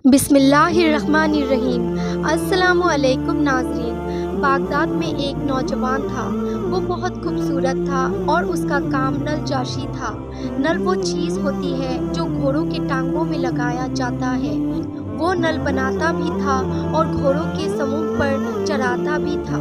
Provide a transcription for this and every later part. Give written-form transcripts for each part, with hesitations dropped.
بسم اللہ الرحمن الرحیم۔ السلام علیکم ناظرین۔ بغداد میں ایک نوجوان تھا۔ وہ بہت خوبصورت تھا اور اس کا کام نل جاشی تھا۔ نل وہ چیز ہوتی ہے جو گھوڑوں کے ٹانگوں میں لگایا جاتا ہے۔ وہ نل بناتا بھی تھا اور گھوڑوں کے سموم پر چراتا بھی تھا۔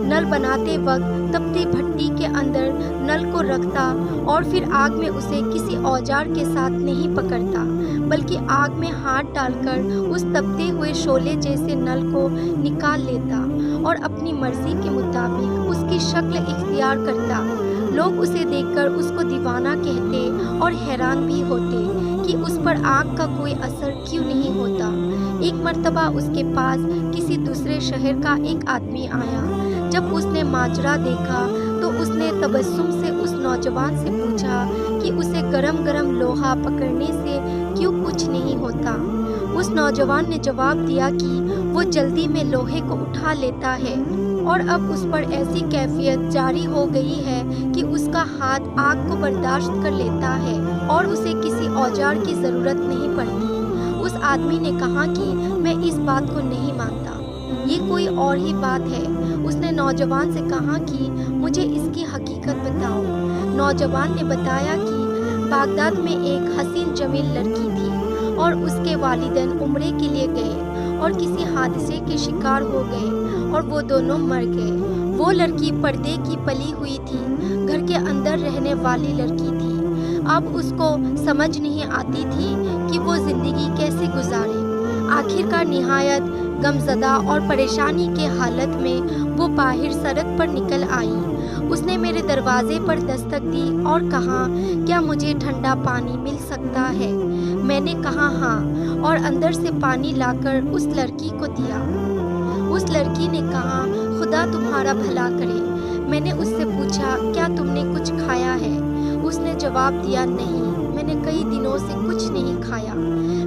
نل بناتے وقت تپتی بھٹی کے اندر نل کو رکھتا اور پھر آگ میں اسے کسی اوزار کے ساتھ نہیں پکڑتا، بلکہ آگ میں ہاتھ ڈال کر اس تپتے ہوئے شعلے جیسے نل کو نکال لیتا اور اپنی مرضی کے مطابق اس کی شکل اختیار کرتا۔ لوگ اسے دیکھ کر اس کو دیوانہ کہتے اور حیران بھی ہوتے کہ اس پر آگ کا کوئی اثر کیوں نہیں ہوتا۔ ایک مرتبہ اس کے پاس کسی دوسرے شہر کا ایک آدمی آیا۔ جب اس نے ماجرا دیکھا تو اس نے تبسم سے اس نوجوان سے پوچھا کہ اسے گرم گرم لوہا پکڑنے سے کیوں کچھ نہیں ہوتا۔ اس نوجوان نے جواب دیا کہ وہ جلدی میں لوہے کو اٹھا لیتا ہے اور اب اس پر ایسی کیفیت جاری ہو گئی ہے کہ اس کا ہاتھ آگ کو برداشت کر لیتا ہے اور اسے کسی اوزار کی ضرورت نہیں پڑتی۔ اس آدمی نے کہا کہ میں اس بات کو نہیں مانتا، یہ کوئی اور ہی بات ہے۔ اس نے نوجوان سے کہا کہ مجھے اس کی حقیقت بتاؤ۔ نوجوان نے بتایا کہ بغداد میں ایک حسین جمیل لڑکی تھی اور اس کے والدین عمرے کے لیے گئے اور کسی حادثے کے شکار ہو گئے اور وہ دونوں مر گئے۔ وہ لڑکی پردے کی پلی ہوئی تھی، گھر کے اندر رہنے والی لڑکی تھی۔ اب اس کو سمجھ نہیں آتی تھی کہ وہ زندگی کیسے گزارے۔ آخرکار نہایت غمزدہ اور پریشانی کے حالت میں وہ باہر سڑک پر نکل آئی۔ اس نے میرے دروازے پر دستک دی اور کہا، کیا مجھے ٹھنڈا پانی مل سکتا ہے؟ میں نے کہا ہاں، اور اندر سے پانی لا کر اس لڑکی کو دیا۔ اس لڑکی نے کہا، خدا تمہارا بھلا کرے۔ میں نے اس سے پوچھا، کیا تم نے کچھ کھایا ہے؟ اس نے جواب دیا، نہیں، میں نے کئی دنوں سے کچھ نہیں کھایا۔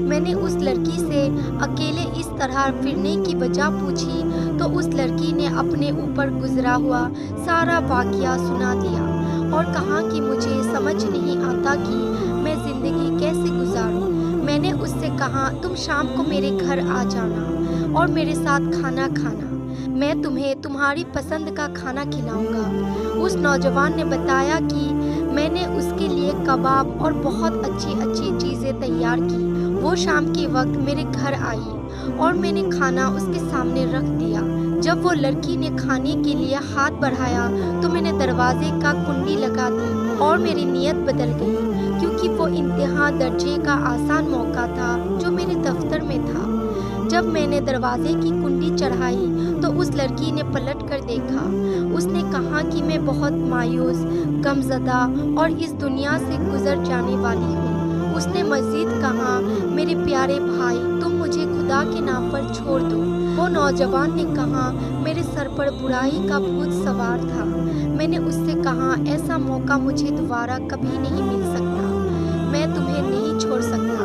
میں نے اس لڑکی سے اکیلے اس طرح پھرنے کی وجہ پوچھی تو اس لڑکی نے اپنے اوپر گزرا ہوا سارا واقعہ سنا دیا اور کہا کہ مجھے سمجھ نہیں آتا کہ میں زندگی کیسے گزاروں۔ میں نے اس سے کہا، تم شام کو میرے گھر آ جانا اور میرے ساتھ کھانا کھانا، میں تمہیں تمہاری پسند کا کھانا کھلاؤں گا۔ اس نوجوان نے بتایا کہ میں نے اس کے لیے کباب اور بہت اچھی اچھی چیزیں تیار کی۔ وہ شام کے وقت میرے گھر آئی اور میں نے کھانا اس کے سامنے رکھ دیا۔ جب وہ لڑکی نے کھانے کے لیے ہاتھ بڑھایا تو میں نے دروازے کا کنڈی لگا دی اور میری نیت بدل گئی، کیونکہ وہ انتہا درجے کا آسان موقع تھا جو میرے دفتر میں تھا۔ جب میں نے دروازے کی کنڈی چڑھائی تو اس لڑکی نے پلٹ کر دیکھا۔ اس نے کہا کہ میں بہت مایوس، غمزدہ اور اس دنیا سے گزر جانے والی ہوں۔ اس نے مزید کہا، میرے پیارے بھائی، تم مجھے خدا کے نام پر چھوڑ دو۔ وہ نوجوان نے کہا، میرے سر پر برائی کا بھوت سوار تھا۔ میں نے اس سے کہا، ایسا موقع مجھے دوبارہ کبھی نہیں مل سکتا، میں تمہیں نہیں چھوڑ سکتا۔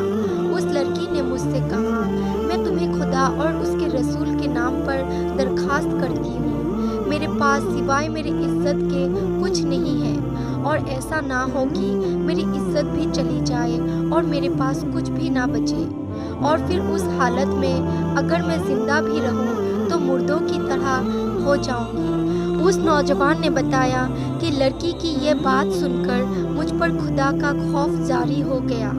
اس لڑکی نے مجھ سے کہا، میں تمہیں خدا اور اس کے رسول کے نام پر درخواست کرتی ہوں، میرے پاس سوائے میری عزت کے کچھ نہیں ہے، اور ایسا نہ ہو کہ میری عزت بھی چلی جائے اور میرے پاس کچھ بھی نہ بچے، اور پھر اس حالت میں اگر میں زندہ بھی رہوں تو مردوں کی طرح ہو جاؤں گی۔ اس نوجوان نے بتایا کہ لڑکی کی یہ بات سن کر مجھ پر خدا کا خوف جاری ہو گیا۔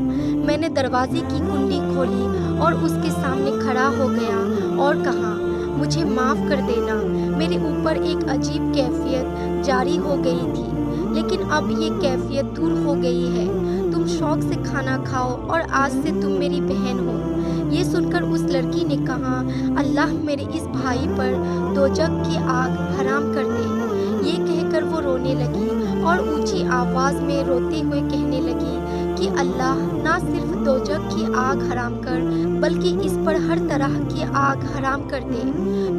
میں نے دروازے کی کنڈی کھولی اور اس کے سامنے کھڑا ہو گیا اور کہا، مجھے معاف کر دینا، میرے اوپر ایک عجیب کیفیت جاری ہو گئی تھی، لیکن اب یہ کیفیت دور ہو گئی ہے۔ تم شوق سے کھانا کھاؤ اور آج سے تم میری بہن ہو۔ یہ سن کر اس لڑکی نے کہا، اللہ میرے اس بھائی پر دوزخ کی آگ حرام کر دے۔ یہ کہہ کر وہ رونے لگی اور اونچی آواز میں روتے ہوئے کہنے لگی کہ اللہ نہ صرف دوزخ کی آگ حرام کر بلکہ اس پر ہر طرح کی آگ حرام کر دے۔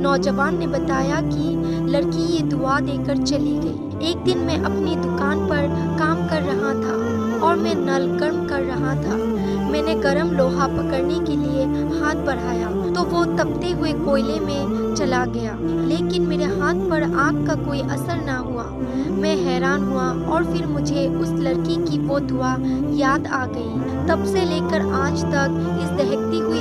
نوجوان نے بتایا کہ لڑکی یہ دعا دے کر چلی گئی۔ ایک دن میں اپنی دکان پر کام کر رہا تھا اور میں نل گرم کر رہا تھا۔ میں نے گرم لوہا پکڑنے کے لیے ہاتھ بڑھایا تو وہ تپتے ہوئے کوئلے میں چلا گیا، لیکن میرے ہاتھ پر آگ کا کوئی اثر نہ ہوا۔ میں حیران ہوا اور پھر مجھے اس لڑکی کی وہ دعا یاد آ گئی۔ تب سے لے کر آج تک اس دہکتی ہوئی